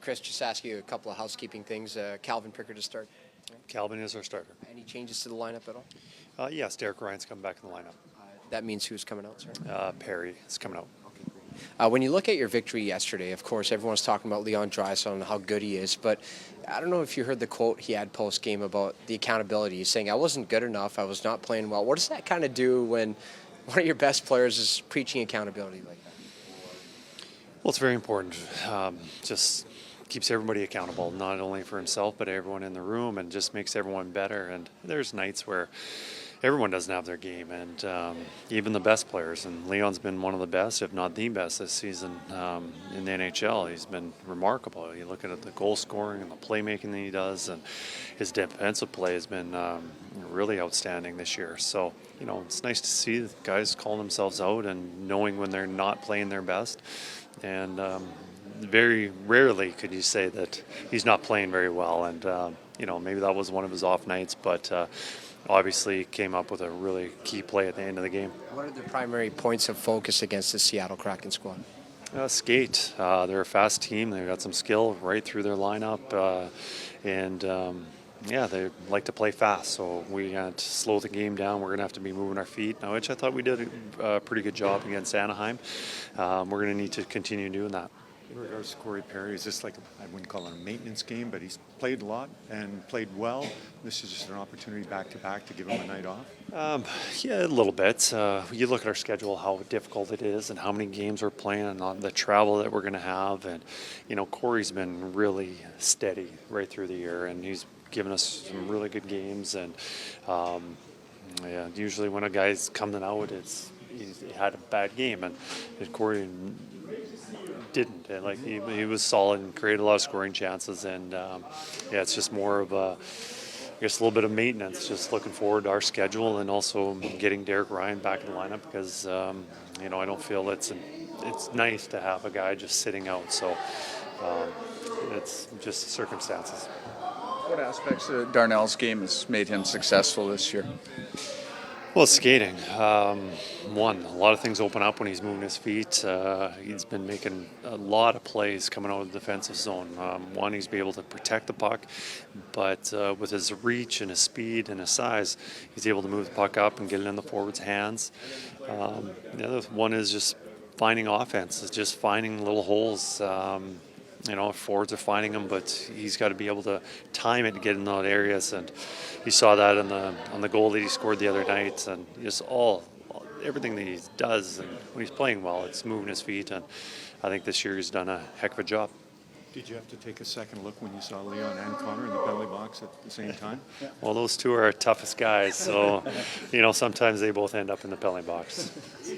Kris, just ask you a couple of housekeeping things. Calvin Pickard to start. Calvin is our starter. Any changes to the lineup at all? Yes, Derek Ryan's coming back in the lineup. That means who's coming out, sir? Perry is coming out. When you look at your victory yesterday, of course, everyone's talking about Leon Draisaitl and how good he is, but I don't know if you heard the quote he had post-game about the accountability. He's saying, I wasn't good enough, I was not playing well. What does that kind of do when one of your best players is preaching accountability like that? Well, it's very important. Just keeps everybody accountable, not only for himself, but everyone in the room, and just makes everyone better. And there's nights where everyone doesn't have their game, and even the best players. And Leon's been one of the best, if not the best, this season in the NHL. He's been remarkable. You look at the goal scoring and the playmaking that he does, and his defensive play has been really outstanding this year. So, it's nice to see the guys calling themselves out and knowing when they're not playing their best. And very rarely could you say that he's not playing very well. And, maybe that was one of his off nights, but obviously came up with a really key play at the end of the game. What are the primary points of focus against the Seattle Kraken squad? Skate. They're a fast team. They've got some skill right through their lineup. They like to play fast, so we got to slow the game down. We're going to have to be moving our feet, which I thought we did a pretty good job against Anaheim. We're going to need to continue doing that. In regards to Corey Perry, is this I wouldn't call it a maintenance game, but he's played a lot and played well. This is just an opportunity back-to-back to give him a night off? Yeah, a little bit. You look at our schedule, how difficult it is and how many games we're playing and on the travel that we're going to have. And, Corey's been really steady right through the year, and he's given us some really good games. And, usually when a guy's coming out, he's had a bad game. And Corey didn't. He was solid and created a lot of scoring chances, and it's just more of a little bit of maintenance. Just looking forward to our schedule, and also getting Derek Ryan back in the lineup, because I don't feel it's nice to have a guy just sitting out. So it's just the circumstances. What aspects of Darnell's game has made him successful this year? Well, skating. A lot of things open up when he's moving his feet. He's been making a lot of plays coming out of the defensive zone. He's been able to protect the puck, but with his reach and his speed and his size, he's able to move the puck up and get it in the forward's hands. The other one is just finding offense, is just finding little holes. Forwards are finding him, but he's got to be able to time it and get in those areas. And you saw that on the goal that he scored the other night. And just everything that he does, and when he's playing well, it's moving his feet. And I think this year he's done a heck of a job. Did you have to take a second look when you saw Leon and Connor in the penalty box at the same time? Well, those two are our toughest guys, so sometimes they both end up in the penalty box.